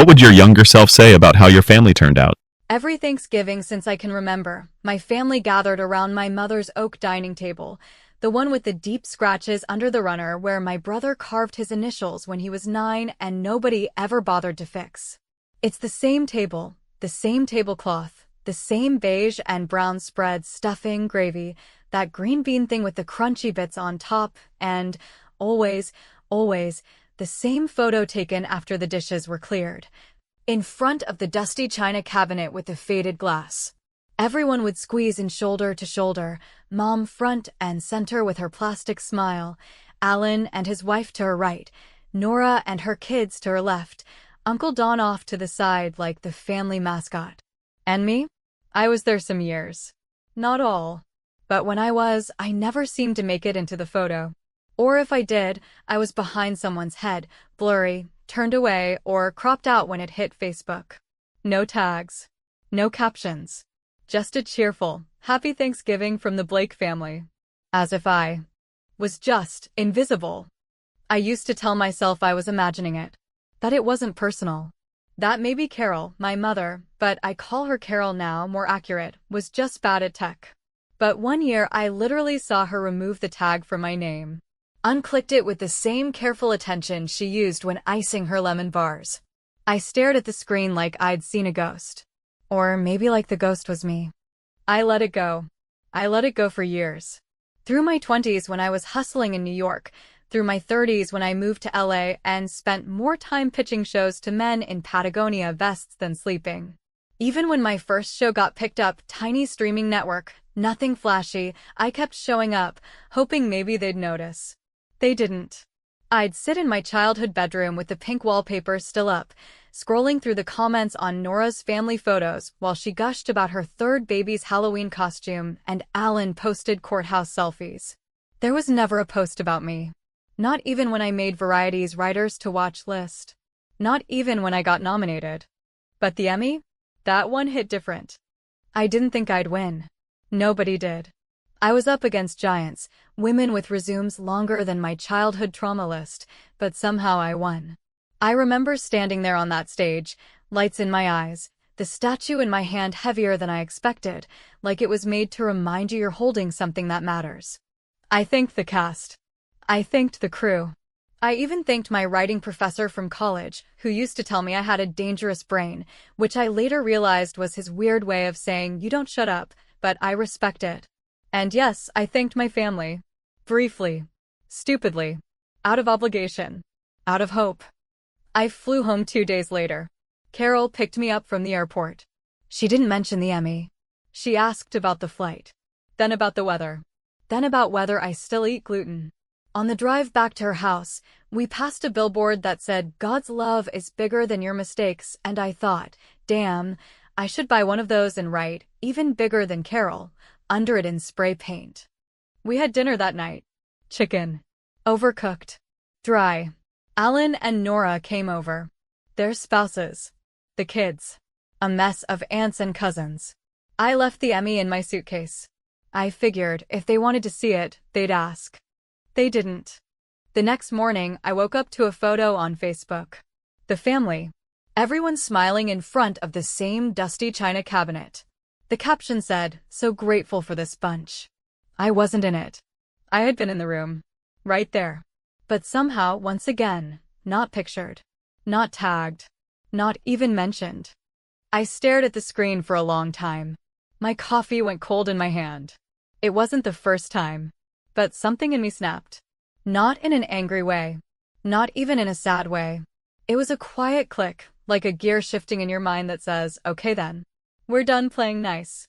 What would your younger self say about how your family turned out? Every Thanksgiving since I can remember, my family gathered around my mother's oak dining table, the one with the deep scratches under the runner where my brother carved his initials when he was 9 and nobody ever bothered to fix. It's the same table, the same tablecloth, the same beige and brown spreads, stuffing, gravy, that green bean thing with the crunchy bits on top, and always, the same photo taken after the dishes were cleared, in front of the dusty china cabinet with the faded glass. Everyone would squeeze in shoulder to shoulder, Mom front and center with her plastic smile, Alan and his wife to her right, Nora and her kids to her left, Uncle Don off to the side like the family mascot. And me? I was there some years. Not all. But when I was, I never seemed to make it into the photo. Or if I did, I was behind someone's head, blurry, turned away, or cropped out when it hit Facebook. No tags. No captions. Just a cheerful, Happy Thanksgiving from the Blake family. As if I was just invisible. I used to tell myself I was imagining it. That it wasn't personal. That maybe Carol, my mother, but I call her Carol now, more accurate, was just bad at tech. But one year I literally saw her remove the tag from my name. Unclicked it with the same careful attention she used when icing her lemon bars. I stared at the screen like I'd seen a ghost. Or maybe like the ghost was me. I let it go. I let it go for years. Through my 20s when I was hustling in New York, through my 30s when I moved to LA and spent more time pitching shows to men in Patagonia vests than sleeping. Even when my first show got picked up, tiny streaming network, nothing flashy, I kept showing up, hoping maybe they'd notice. They didn't. I'd sit in my childhood bedroom with the pink wallpaper still up, scrolling through the comments on Nora's family photos while she gushed about her third baby's Halloween costume and Alan posted courthouse selfies. There was never a post about me. Not even when I made Variety's Writers to Watch list. Not even when I got nominated. But the Emmy? That one hit different. I didn't think I'd win. Nobody did. I was up against giants, women with resumes longer than my childhood trauma list, but somehow I won. I remember standing there on that stage, lights in my eyes, the statue in my hand heavier than I expected, like it was made to remind you you're holding something that matters. I thanked the cast. I thanked the crew. I even thanked my writing professor from college, who used to tell me I had a dangerous brain, which I later realized was his weird way of saying, you don't shut up, but I respect it. And yes, I thanked my family. Briefly. Stupidly. Out of obligation. Out of hope. I flew home 2 days later. Carol picked me up from the airport. She didn't mention the Emmy. She asked about the flight. Then about the weather. Then about whether I still eat gluten. On the drive back to her house, we passed a billboard that said, God's love is bigger than your mistakes, and I thought, damn, I should buy one of those and write, even bigger than Carol, under it in spray paint. We had dinner that night. Chicken. Overcooked. Dry. Alan and Nora came over. Their spouses. The kids. A mess of aunts and cousins. I left the Emmy in my suitcase. I figured if they wanted to see it, they'd ask. They didn't. The next morning, I woke up to a photo on Facebook. The family. Everyone smiling in front of the same dusty china cabinet. The caption said, so grateful for this bunch. I wasn't in it. I had been in the room. Right there. But somehow, once again, not pictured. Not tagged. Not even mentioned. I stared at the screen for a long time. My coffee went cold in my hand. It wasn't the first time. But something in me snapped. Not in an angry way. Not even in a sad way. It was a quiet click, like a gear shifting in your mind that says, okay then. We're done playing nice.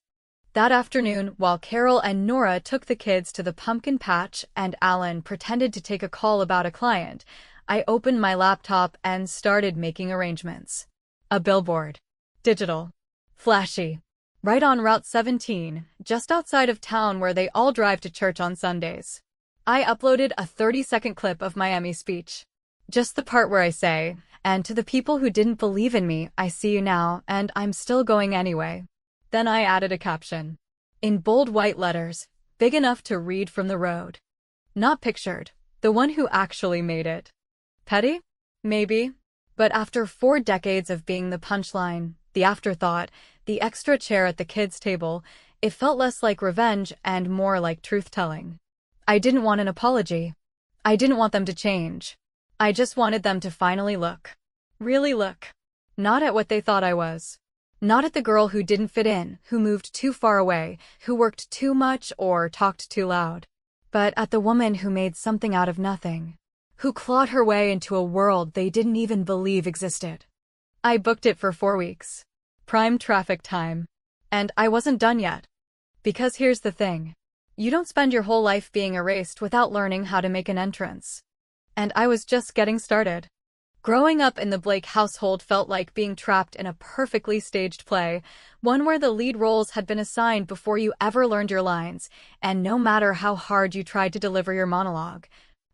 That afternoon, while Carol and Nora took the kids to the pumpkin patch and Alan pretended to take a call about a client, I opened my laptop and started making arrangements. A billboard. Digital. Flashy. Right on Route 17, just outside of town where they all drive to church on Sundays. I uploaded a 30-second clip of my Emmy speech. Just the part where I say, and to the people who didn't believe in me, I see you now, and I'm still going anyway. Then I added a caption. In bold white letters, big enough to read from the road. Not pictured, the one who actually made it. Petty? Maybe. But after 4 decades of being the punchline, the afterthought, the extra chair at the kids' table, it felt less like revenge and more like truth-telling. I didn't want an apology. I didn't want them to change. I just wanted them to finally look. Really look. Not at what they thought I was. Not at the girl who didn't fit in, who moved too far away, who worked too much or talked too loud. But at the woman who made something out of nothing. Who clawed her way into a world they didn't even believe existed. I booked it for 4 weeks. Prime traffic time. And I wasn't done yet. Because here's the thing. You don't spend your whole life being erased without learning how to make an entrance. And I was just getting started. Growing up in the Blake household felt like being trapped in a perfectly staged play, one where the lead roles had been assigned before you ever learned your lines, and no matter how hard you tried to deliver your monologue,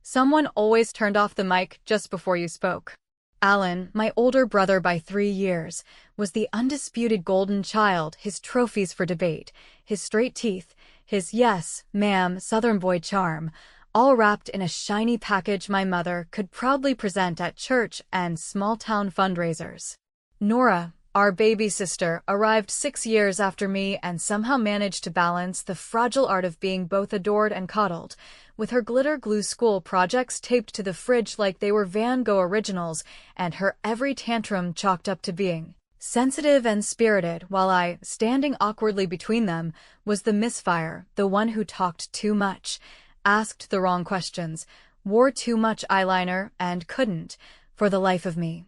someone always turned off the mic just before you spoke. Alan, my older brother by 3 years, was the undisputed golden child, his trophies for debate, his straight teeth, his yes, ma'am, Southern boy charm, all wrapped in a shiny package my mother could proudly present at church and small-town fundraisers. Nora, our baby sister, arrived 6 years after me and somehow managed to balance the fragile art of being both adored and coddled, with her glitter glue school projects taped to the fridge like they were Van Gogh originals and her every tantrum chalked up to being sensitive and spirited, while I, standing awkwardly between them, was the misfire, the one who talked too much, asked the wrong questions, wore too much eyeliner, and couldn't, for the life of me,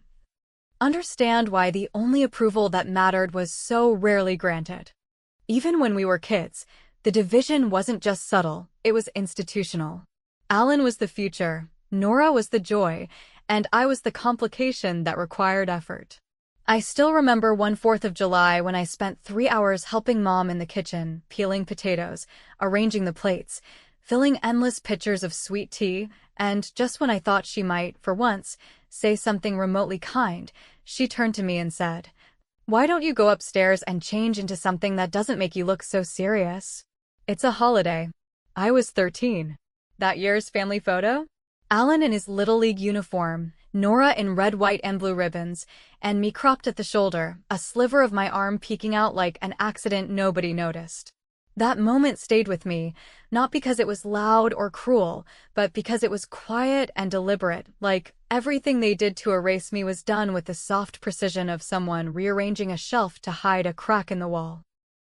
understand why the only approval that mattered was so rarely granted. Even when we were kids, the division wasn't just subtle, it was institutional. Alan was the future, Nora was the joy, and I was the complication that required effort. I still remember one 4th of July when I spent 3 hours helping Mom in the kitchen, peeling potatoes, arranging the plates, filling endless pitchers of sweet tea, and just when I thought she might, for once, say something remotely kind, she turned to me and said, "Why don't you go upstairs and change into something that doesn't make you look so serious? It's a holiday." I was 13. That year's family photo? Alan in his Little League uniform, Nora in red, white, and blue ribbons, and me cropped at the shoulder, a sliver of my arm peeking out like an accident nobody noticed. That moment stayed with me, not because it was loud or cruel, but because it was quiet and deliberate, like everything they did to erase me was done with the soft precision of someone rearranging a shelf to hide a crack in the wall.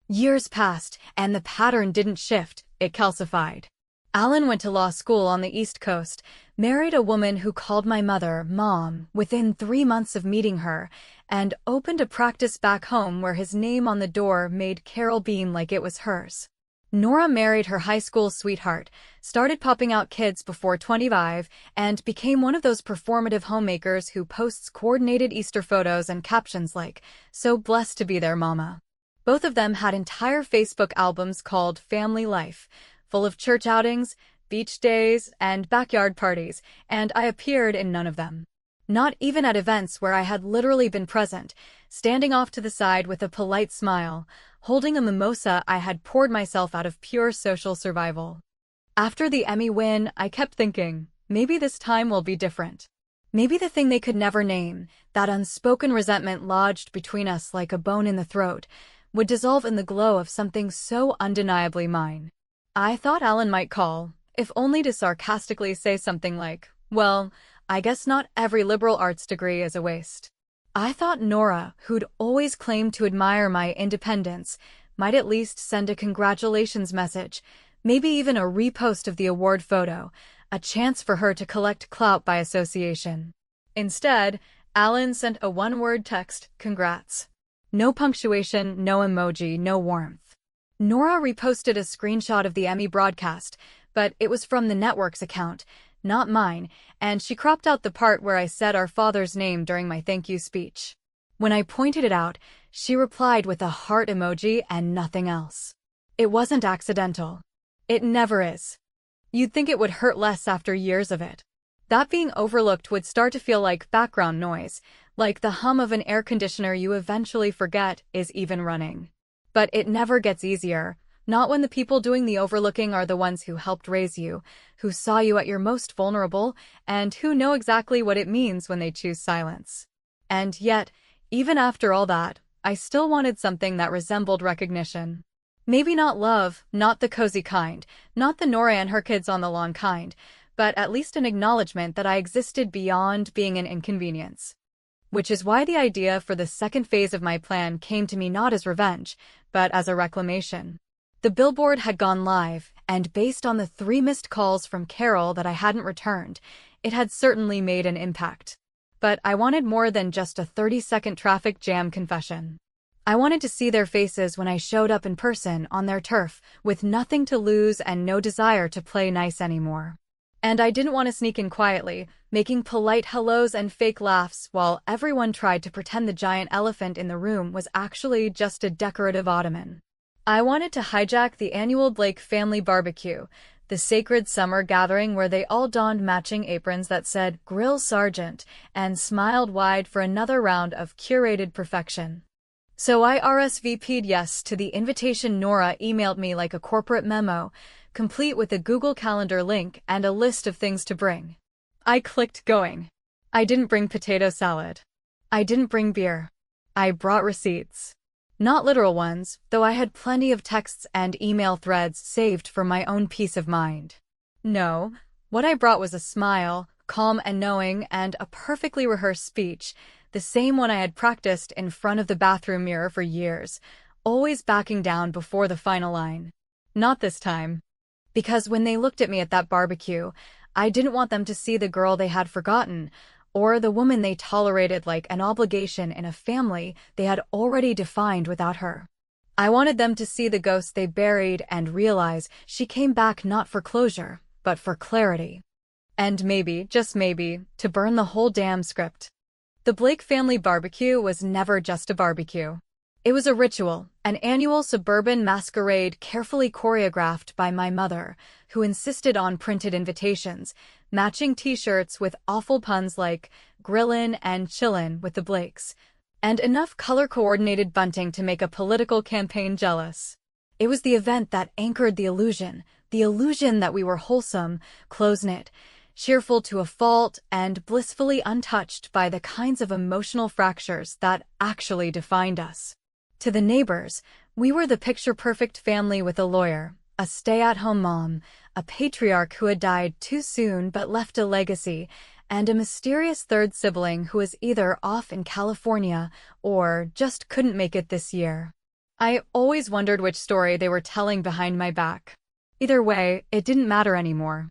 Years passed, and the pattern didn't shift, it calcified. Alan went to law school on the East Coast, married a woman who called my mother Mom within 3 months of meeting her, and opened a practice back home where his name on the door made Carol beam like it was hers. Nora married her high school sweetheart, started popping out kids before 25, and became one of those performative homemakers who posts coordinated Easter photos and captions like, "So blessed to be their mama." Both of them had entire Facebook albums called Family Life, full of church outings, beach days, and backyard parties, and I appeared in none of them. Not even at events where I had literally been present, standing off to the side with a polite smile, holding a mimosa I had poured myself out of pure social survival. After the Emmy win, I kept thinking, maybe this time will be different. Maybe the thing they could never name, that unspoken resentment lodged between us like a bone in the throat, would dissolve in the glow of something so undeniably mine. I thought Alan might call, if only to sarcastically say something like, "Well, I guess not every liberal arts degree is a waste." I thought Nora, who'd always claimed to admire my independence, might at least send a congratulations message, maybe even a repost of the award photo, a chance for her to collect clout by association. Instead, Alan sent a one-word text, "Congrats." No punctuation, no emoji, no warmth. Nora reposted a screenshot of the Emmy broadcast, but it was from the network's account, not mine, and she cropped out the part where I said our father's name during my thank you speech. When I pointed it out, she replied with a heart emoji and nothing else. It wasn't accidental. It never is. You'd think it would hurt less after years of it. That being overlooked would start to feel like background noise, like the hum of an air conditioner you eventually forget is even running. But it never gets easier, not when the people doing the overlooking are the ones who helped raise you, who saw you at your most vulnerable, and who know exactly what it means when they choose silence. And yet, even after all that, I still wanted something that resembled recognition. Maybe not love, not the cozy kind, not the Nora and her kids on the lawn kind, but at least an acknowledgement that I existed beyond being an inconvenience. Which is why the idea for the second phase of my plan came to me not as revenge, but as a reclamation. The billboard had gone live, and based on the 3 missed calls from Carol that I hadn't returned, it had certainly made an impact. But I wanted more than just a 30-second traffic jam confession. I wanted to see their faces when I showed up in person on their turf, with nothing to lose and no desire to play nice anymore. And I didn't want to sneak in quietly, making polite hellos and fake laughs while everyone tried to pretend the giant elephant in the room was actually just a decorative ottoman. I wanted to hijack the annual Blake family barbecue, the sacred summer gathering where they all donned matching aprons that said "Grill Sergeant" and smiled wide for another round of curated perfection. So I RSVP'd yes to the invitation Nora emailed me like a corporate memo, complete with a Google Calendar link and a list of things to bring. I clicked going. I didn't bring potato salad. I didn't bring beer. I brought receipts. Not literal ones, though I had plenty of texts and email threads saved for my own peace of mind. No, what I brought was a smile, calm and knowing, and a perfectly rehearsed speech, the same one I had practiced in front of the bathroom mirror for years, always backing down before the final line. Not this time. Because when they looked at me at that barbecue, I didn't want them to see the girl they had forgotten, or the woman they tolerated like an obligation in a family they had already defined without her. I wanted them to see the ghost they buried and realize she came back not for closure, but for clarity. And maybe, just maybe, to burn the whole damn script. The Blake family barbecue was never just a barbecue. It was a ritual, an annual suburban masquerade carefully choreographed by my mother, who insisted on printed invitations, matching t-shirts with awful puns like grillin' and chillin' with the Blakes, and enough color-coordinated bunting to make a political campaign jealous. It was the event that anchored the illusion that we were wholesome, close-knit, cheerful to a fault, and blissfully untouched by the kinds of emotional fractures that actually defined us. To the neighbors, we were the picture-perfect family with a lawyer, a stay-at-home mom, a patriarch who had died too soon but left a legacy, and a mysterious third sibling who was either off in California or just couldn't make it this year. I always wondered which story they were telling behind my back. Either way, it didn't matter anymore.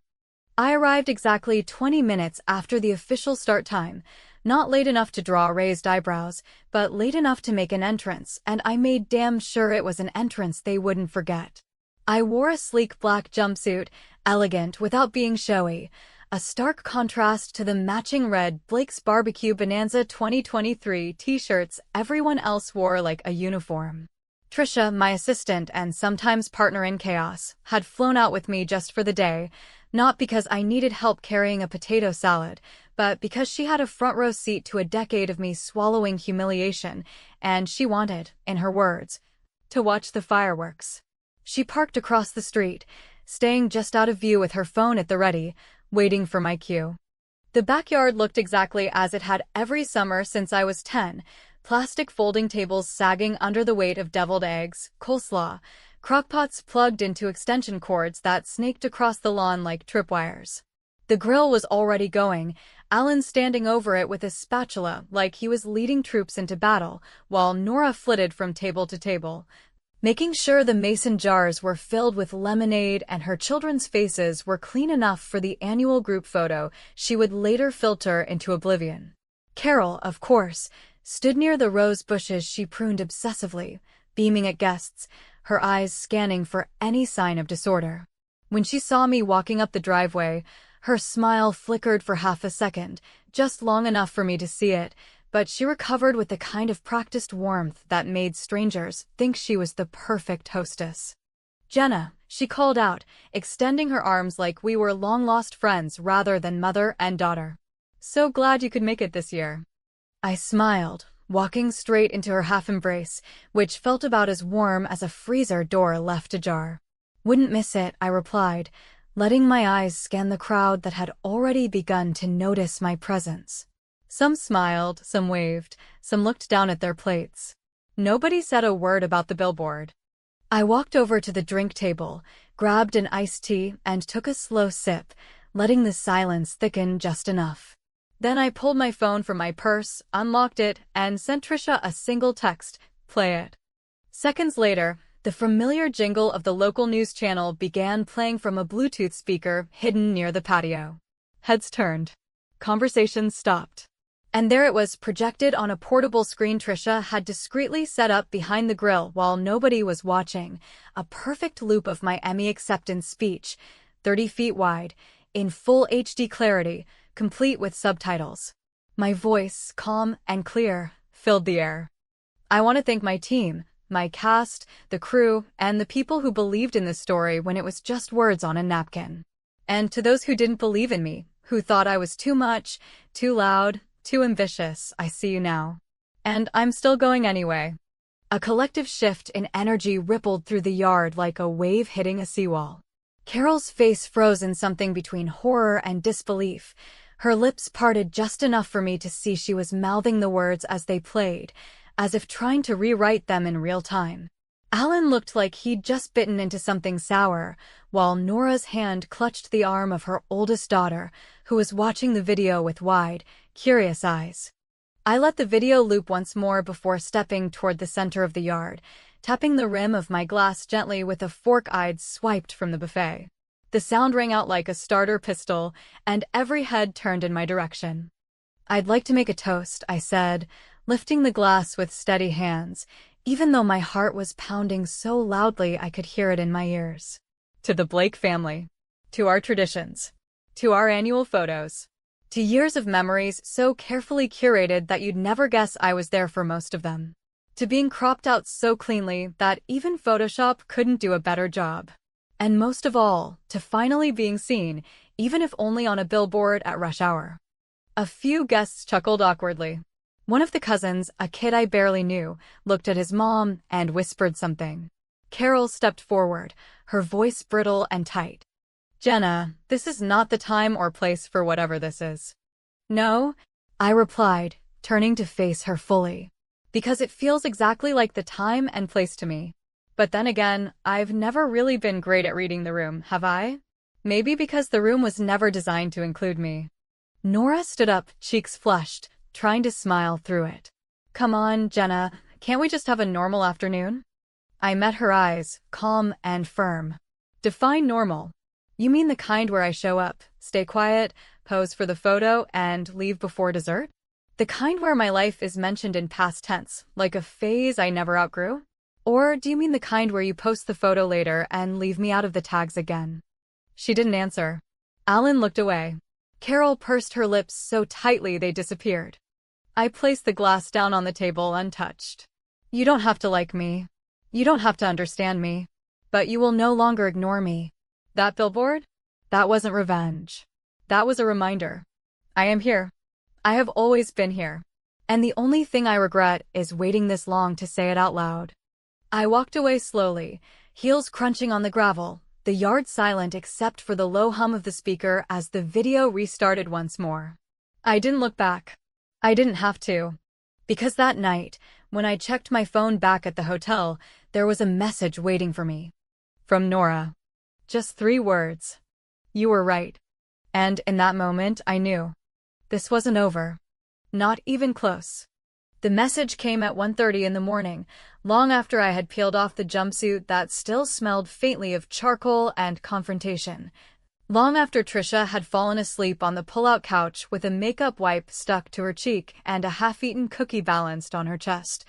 I arrived exactly 20 minutes after the official start time, not late enough to draw raised eyebrows, but late enough to make an entrance, and I made damn sure it was an entrance they wouldn't forget. I wore a sleek black jumpsuit, elegant without being showy, a stark contrast to the matching red Blake's Barbecue Bonanza 2023 t-shirts everyone else wore like a uniform. Trisha, my assistant and sometimes partner in chaos, had flown out with me just for the day, not because I needed help carrying a potato salad, but because she had a front-row seat to a decade of me swallowing humiliation, and she wanted, in her words, to watch the fireworks. She parked across the street, staying just out of view with her phone at the ready, waiting for my cue. The backyard looked exactly as it had every summer since I was 10, plastic folding tables sagging under the weight of deviled eggs, coleslaw, crockpots plugged into extension cords that snaked across the lawn like tripwires. The grill was already going, Alan standing over it with a spatula like he was leading troops into battle, while Nora flitted from table to table, making sure the mason jars were filled with lemonade and her children's faces were clean enough for the annual group photo she would later filter into oblivion. Carol, of course, stood near the rose bushes she pruned obsessively, beaming at guests, her eyes scanning for any sign of disorder. When she saw me walking up the driveway, her smile flickered for half a second, just long enough for me to see it, but she recovered with the kind of practiced warmth that made strangers think she was the perfect hostess. "Jenna," she called out, extending her arms like we were long-lost friends rather than mother and daughter. "So glad you could make it this year." I smiled, walking straight into her half-embrace, which felt about as warm as a freezer door left ajar. "Wouldn't miss it," I replied, letting my eyes scan the crowd that had already begun to notice my presence. Some smiled, some waved, some looked down at their plates. Nobody said a word about the billboard. I walked over to the drink table, grabbed an iced tea, and took a slow sip, letting the silence thicken just enough. Then I pulled my phone from my purse, unlocked it, and sent Trisha a single text, "Play it." Seconds later, the familiar jingle of the local news channel began playing from a Bluetooth speaker hidden near the patio. Heads turned. Conversations stopped. And there it was, projected on a portable screen Trisha had discreetly set up behind the grill while nobody was watching, a perfect loop of my Emmy acceptance speech, 30 feet wide, in full HD clarity, complete with subtitles. My voice, calm and clear, filled the air. I want to thank my team, my cast, the crew, and the people who believed in this story when it was just words on a napkin. And to those who didn't believe in me, who thought I was too much, too loud, too ambitious, I see you now. And I'm still going anyway. A collective shift in energy rippled through the yard like a wave hitting a seawall. Carol's face froze in something between horror and disbelief. Her lips parted just enough for me to see she was mouthing the words as they played, as if trying to rewrite them in real time. Alan looked like he'd just bitten into something sour, while Nora's hand clutched the arm of her oldest daughter, who was watching the video with wide, curious eyes. I let the video loop once more before stepping toward the center of the yard, tapping the rim of my glass gently with a fork I'd swiped from the buffet. The sound rang out like a starter pistol, and every head turned in my direction. "I'd like to make a toast," I said, lifting the glass with steady hands, even though my heart was pounding so loudly I could hear it in my ears. "To the Blake family. To our traditions. To our annual photos. To years of memories so carefully curated that you'd never guess I was there for most of them. To being cropped out so cleanly that even Photoshop couldn't do a better job. And most of all, to finally being seen, even if only on a billboard at rush hour." A few guests chuckled awkwardly. One of the cousins, a kid I barely knew, looked at his mom and whispered something. Carol stepped forward, her voice brittle and tight. "Jenna, this is not the time or place for whatever this is." "No," I replied, turning to face her fully. "Because it feels exactly like the time and place to me. But then again, I've never really been great at reading the room, have I? Maybe because the room was never designed to include me." Nora stood up, cheeks flushed, trying to smile through it. "Come on, Jenna, can't we just have a normal afternoon?" I met her eyes, calm and firm. "Define normal. You mean the kind where I show up, stay quiet, pose for the photo, and leave before dessert? The kind where my life is mentioned in past tense, like a phase I never outgrew? Or do you mean the kind where you post the photo later and leave me out of the tags again?" She didn't answer. Alan looked away. Carol pursed her lips so tightly they disappeared. I placed the glass down on the table untouched. "You don't have to like me. You don't have to understand me. But you will no longer ignore me. That billboard? That wasn't revenge. That was a reminder. I am here. I have always been here. And the only thing I regret is waiting this long to say it out loud." I walked away slowly, heels crunching on the gravel, the yard silent except for the low hum of the speaker as the video restarted once more. I didn't look back. I didn't have to. Because that night, when I checked my phone back at the hotel, there was a message waiting for me. From Nora. Just 3 words. "You were right." And in that moment, I knew. This wasn't over. Not even close. The message came at 1:30 in the morning, long after I had peeled off the jumpsuit that still smelled faintly of charcoal and confrontation. Long after Trisha had fallen asleep on the pull-out couch with a makeup wipe stuck to her cheek and a half-eaten cookie balanced on her chest.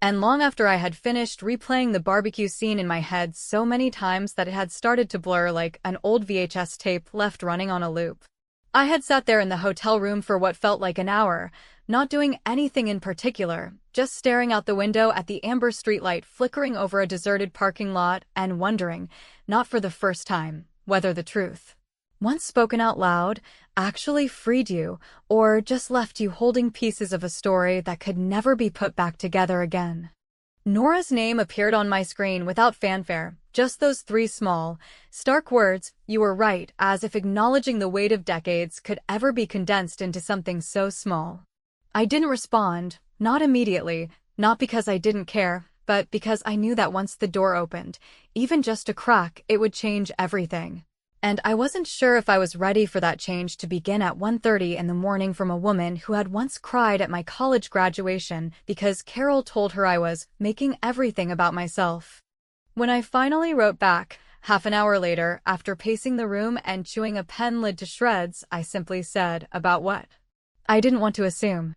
And long after I had finished replaying the barbecue scene in my head so many times that it had started to blur like an old VHS tape left running on a loop. I had sat there in the hotel room for what felt like an hour, not doing anything in particular, just staring out the window at the amber streetlight flickering over a deserted parking lot and wondering, not for the first time, whether the truth, once spoken out loud, actually freed you, or just left you holding pieces of a story that could never be put back together again. Nora's name appeared on my screen without fanfare, just those 3 small, stark words, "You were right," as if acknowledging the weight of decades could ever be condensed into something so small. I didn't respond, not immediately, not because I didn't care, but because I knew that once the door opened, even just a crack, it would change everything. And I wasn't sure if I was ready for that change to begin at 1:30 in the morning from a woman who had once cried at my college graduation because Carol told her I was making everything about myself. When I finally wrote back, half an hour later, after pacing the room and chewing a pen lid to shreds, I simply said, "About what?" I didn't want to assume.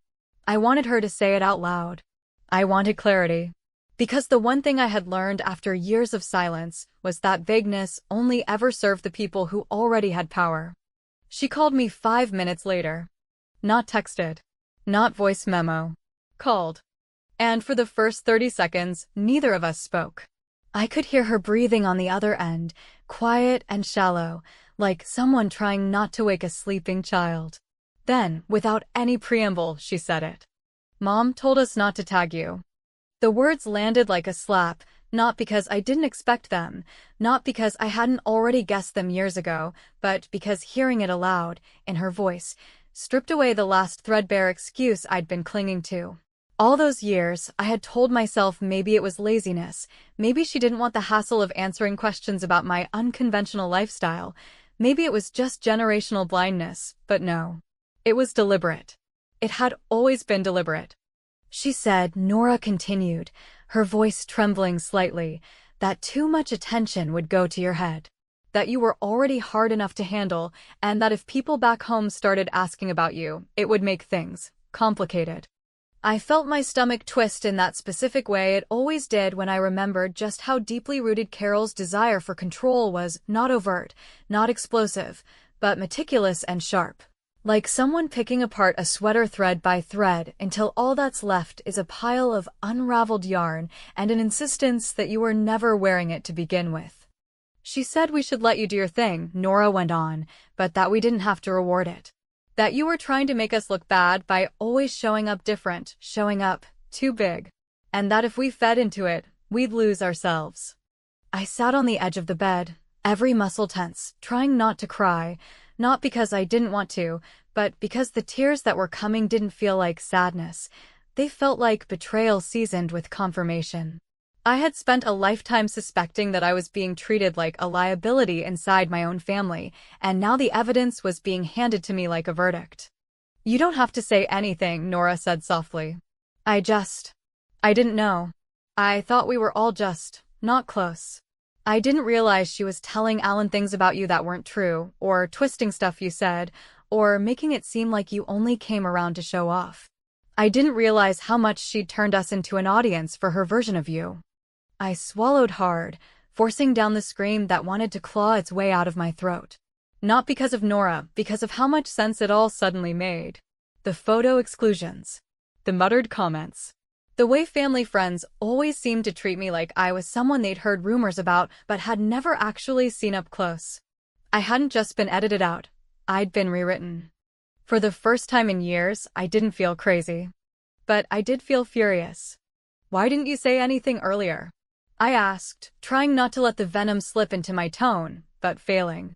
I wanted her to say it out loud. I wanted clarity. Because the one thing I had learned after years of silence was that vagueness only ever served the people who already had power. She called me 5 minutes later. Not texted. Not voice memo. Called. And for the first 30 seconds, neither of us spoke. I could hear her breathing on the other end, quiet and shallow, like someone trying not to wake a sleeping child. Then, without any preamble, she said it. "Mom told us not to tag you." The words landed like a slap, not because I didn't expect them, not because I hadn't already guessed them years ago, but because hearing it aloud, in her voice, stripped away the last threadbare excuse I'd been clinging to. All those years, I had told myself maybe it was laziness, maybe she didn't want the hassle of answering questions about my unconventional lifestyle, maybe it was just generational blindness, but no. It was deliberate. It had always been deliberate. She said, Nora continued, her voice trembling slightly, that too much attention would go to your head. That you were already hard enough to handle, and that if people back home started asking about you, it would make things complicated. I felt my stomach twist in that specific way it always did when I remembered just how deeply rooted Carol's desire for control was, not overt, not explosive, but meticulous and sharp. Like someone picking apart a sweater thread by thread until all that's left is a pile of unraveled yarn and an insistence that you were never wearing it to begin with. She said we should let you do your thing, Nora went on, but that we didn't have to reward it. That you were trying to make us look bad by always showing up different, showing up too big. And that if we fed into it, we'd lose ourselves. I sat on the edge of the bed, every muscle tense, trying not to cry, not because I didn't want to, but because the tears that were coming didn't feel like sadness. They felt like betrayal seasoned with confirmation. I had spent a lifetime suspecting that I was being treated like a liability inside my own family, and now the evidence was being handed to me like a verdict. "You don't have to say anything," Nora said softly. I didn't know. I thought we were all just not close. I didn't realize she was telling Alan things about you that weren't true, or twisting stuff you said, or making it seem like you only came around to show off. I didn't realize how much she'd turned us into an audience for her version of you. I swallowed hard, forcing down the scream that wanted to claw its way out of my throat. Not because of Nora, because of how much sense it all suddenly made. The photo exclusions. The muttered comments. The way family friends always seemed to treat me like I was someone they'd heard rumors about but had never actually seen up close. I hadn't just been edited out. I'd been rewritten. For the first time in years, I didn't feel crazy. But I did feel furious. "Why didn't you say anything earlier?" I asked, trying not to let the venom slip into my tone, but failing.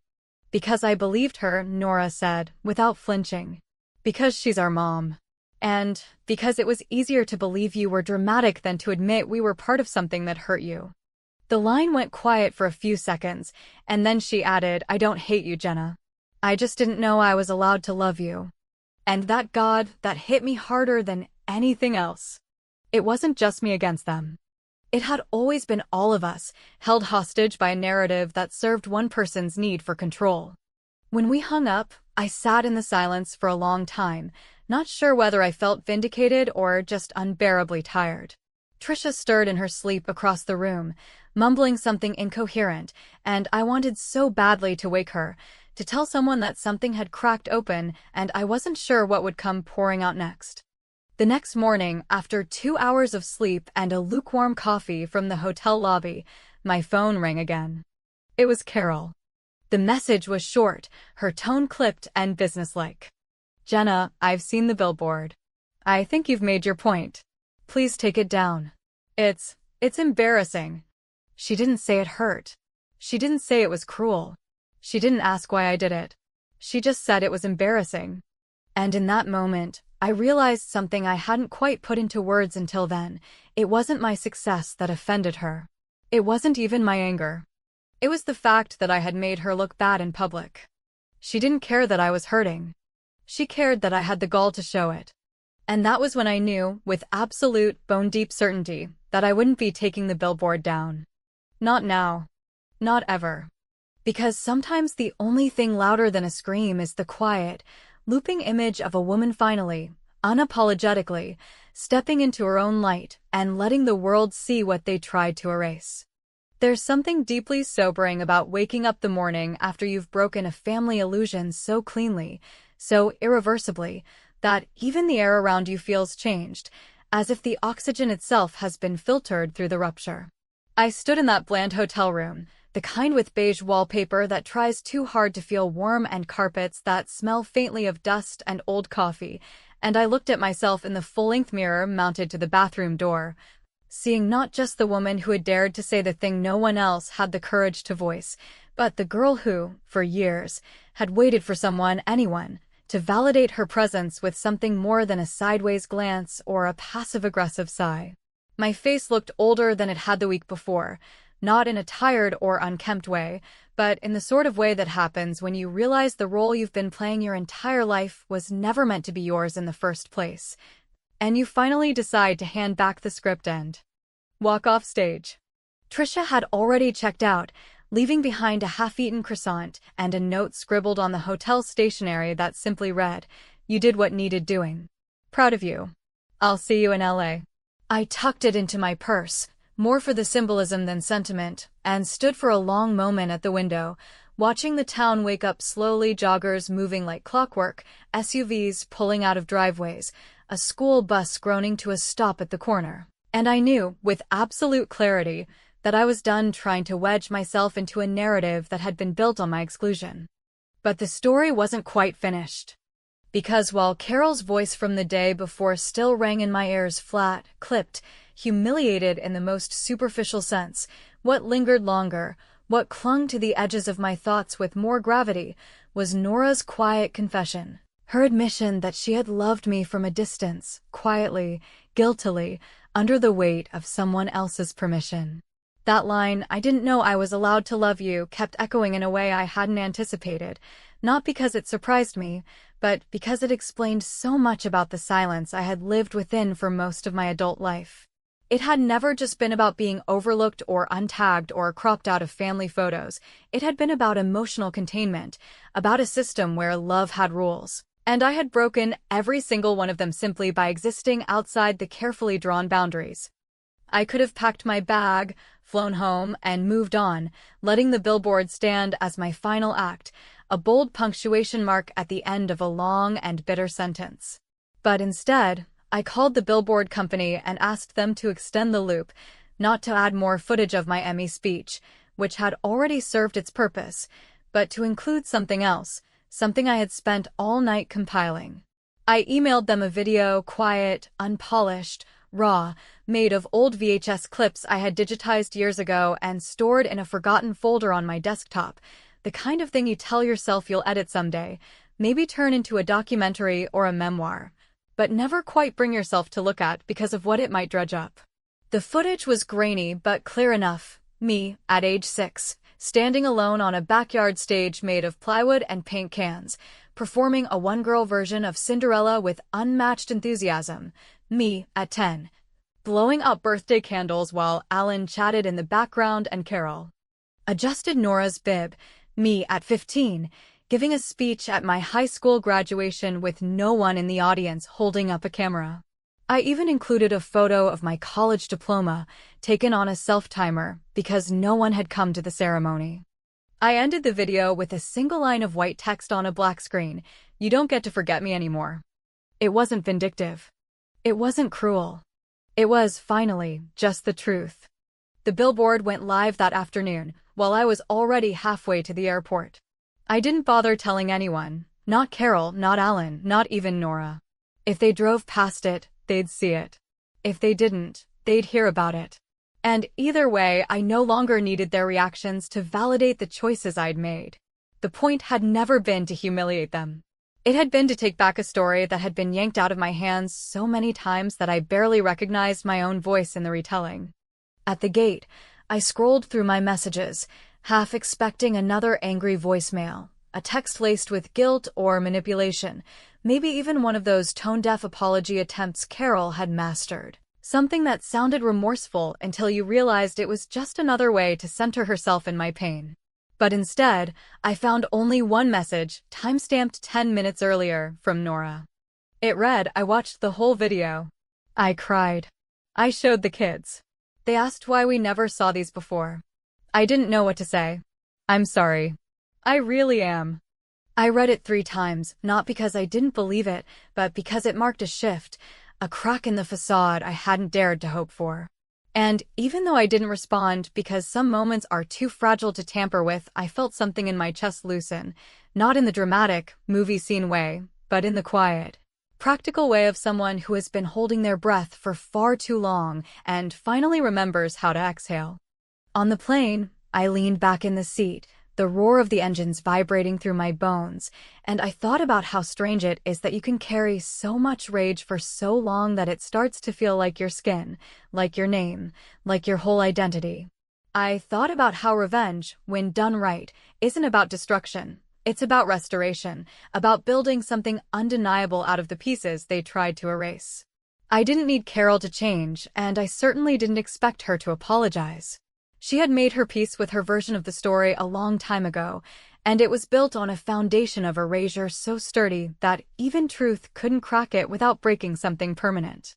"Because I believed her," Nora said, without flinching. "Because she's our mom. And because it was easier to believe you were dramatic than to admit we were part of something that hurt you." The line went quiet for a few seconds, and then she added, "I don't hate you, Jenna. I just didn't know I was allowed to love you." And that hit me harder than anything else. It wasn't just me against them. It had always been all of us, held hostage by a narrative that served one person's need for control. When we hung up, I sat in the silence for a long time, not sure whether I felt vindicated or just unbearably tired. Trisha stirred in her sleep across the room, mumbling something incoherent, and I wanted so badly to wake her, to tell someone that something had cracked open and I wasn't sure what would come pouring out next. The next morning, after 2 hours of sleep and a lukewarm coffee from the hotel lobby, my phone rang again. It was Carol. The message was short, her tone clipped and businesslike. "Jenna, I've seen the billboard. I think you've made your point. Please take it down. It's embarrassing." She didn't say it hurt. She didn't say it was cruel. She didn't ask why I did it. She just said it was embarrassing. And in that moment, I realized something I hadn't quite put into words until then. It wasn't my success that offended her. It wasn't even my anger. It was the fact that I had made her look bad in public. She didn't care that I was hurting. She cared that I had the gall to show it. And that was when I knew, with absolute, bone-deep certainty, that I wouldn't be taking the Billboard down. Not now. Not ever. Because sometimes the only thing louder than a scream is the quiet, looping image of a woman finally, unapologetically, stepping into her own light and letting the world see what they tried to erase. There's something deeply sobering about waking up the morning after you've broken a family illusion so cleanly, so irreversibly, that even the air around you feels changed, as if the oxygen itself has been filtered through the rupture. I stood in that bland hotel room, the kind with beige wallpaper that tries too hard to feel warm and carpets that smell faintly of dust and old coffee, and I looked at myself in the full-length mirror mounted to the bathroom door, seeing not just the woman who had dared to say the thing no one else had the courage to voice, but the girl who, for years, had waited for someone, anyone, to validate her presence with something more than a sideways glance or a passive-aggressive sigh. My face looked older than it had the week before, not in a tired or unkempt way, but in the sort of way that happens when you realize the role you've been playing your entire life was never meant to be yours in the first place, and you finally decide to hand back the script and walk off stage. Trisha had already checked out, leaving behind a half-eaten croissant and a note scribbled on the hotel stationery that simply read, "You did what needed doing. Proud of you. I'll see you in LA." I tucked it into my purse, more for the symbolism than sentiment, and stood for a long moment at the window, watching the town wake up slowly, joggers moving like clockwork, SUVs pulling out of driveways, a school bus groaning to a stop at the corner. And I knew, with absolute clarity, that I was done trying to wedge myself into a narrative that had been built on my exclusion. But the story wasn't quite finished. Because while Carol's voice from the day before still rang in my ears flat, clipped, humiliated in the most superficial sense, what lingered longer, what clung to the edges of my thoughts with more gravity, was Nora's quiet confession. Her admission that she had loved me from a distance, quietly, guiltily, under the weight of someone else's permission. That line, "I didn't know I was allowed to love you," kept echoing in a way I hadn't anticipated, not because it surprised me, but because it explained so much about the silence I had lived within for most of my adult life. It had never just been about being overlooked or untagged or cropped out of family photos. It had been about emotional containment, about a system where love had rules. And I had broken every single one of them simply by existing outside the carefully drawn boundaries. I could have packed my bag, flown home, and moved on, letting the Billboard stand as my final act, a bold punctuation mark at the end of a long and bitter sentence. But instead, I called the Billboard company and asked them to extend the loop, not to add more footage of my Emmy speech, which had already served its purpose, but to include something else, something I had spent all night compiling. I emailed them a video, quiet, unpolished, raw, made of old VHS clips I had digitized years ago and stored in a forgotten folder on my desktop, the kind of thing you tell yourself you'll edit someday, maybe turn into a documentary or a memoir, but never quite bring yourself to look at because of what it might dredge up. The footage was grainy but clear enough. Me, at age 6, standing alone on a backyard stage made of plywood and paint cans, performing a one-girl version of Cinderella with unmatched enthusiasm. Me, at 10, blowing up birthday candles while Alan chatted in the background and Carol adjusted Nora's bib. Me, at 15, giving a speech at my high school graduation with no one in the audience holding up a camera. I even included a photo of my college diploma, taken on a self-timer, because no one had come to the ceremony. I ended the video with a single line of white text on a black screen: "You don't get to forget me anymore." It wasn't vindictive. It wasn't cruel. It was, finally, just the truth. The Billboard went live that afternoon, while I was already halfway to the airport. I didn't bother telling anyone, not Carol, not Alan, not even Nora. If they drove past it, they'd see it. If they didn't, they'd hear about it. And either way, I no longer needed their reactions to validate the choices I'd made. The point had never been to humiliate them. It had been to take back a story that had been yanked out of my hands so many times that I barely recognized my own voice in the retelling. At the gate, I scrolled through my messages, half expecting another angry voicemail, a text laced with guilt or manipulation, maybe even one of those tone-deaf apology attempts Carol had mastered. Something that sounded remorseful until you realized it was just another way to center herself in my pain. But instead, I found only one message, timestamped 10 minutes earlier, from Nora. It read, "I watched the whole video. I cried. I showed the kids. They asked why we never saw these before. I didn't know what to say. I'm sorry. I really am." I read it 3 times, not because I didn't believe it, but because it marked a shift, a crack in the facade I hadn't dared to hope for. And even though I didn't respond because some moments are too fragile to tamper with, I felt something in my chest loosen, not in the dramatic, movie scene way, but in the quiet, practical way of someone who has been holding their breath for far too long and finally remembers how to exhale. On the plane, I leaned back in the seat, the roar of the engines vibrating through my bones, and I thought about how strange it is that you can carry so much rage for so long that it starts to feel like your skin, like your name, like your whole identity. I thought about how revenge, when done right, isn't about destruction. It's about restoration, about building something undeniable out of the pieces they tried to erase. I didn't need Carol to change, and I certainly didn't expect her to apologize. She had made her peace with her version of the story a long time ago, and it was built on a foundation of erasure so sturdy that even truth couldn't crack it without breaking something permanent.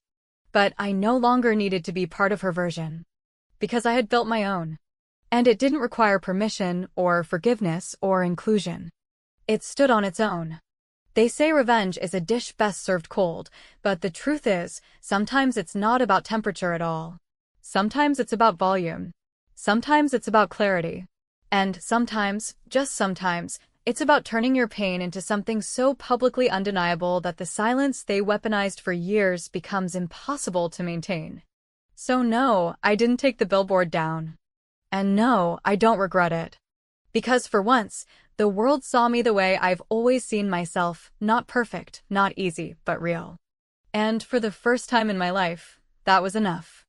But I no longer needed to be part of her version, because I had built my own. And it didn't require permission or forgiveness or inclusion. It stood on its own. They say revenge is a dish best served cold, but the truth is, sometimes it's not about temperature at all. Sometimes it's about volume. Sometimes it's about clarity. And sometimes, just sometimes, it's about turning your pain into something so publicly undeniable that the silence they weaponized for years becomes impossible to maintain. So no, I didn't take the billboard down. And no, I don't regret it. Because for once, the world saw me the way I've always seen myself, not perfect, not easy, but real. And for the first time in my life, that was enough.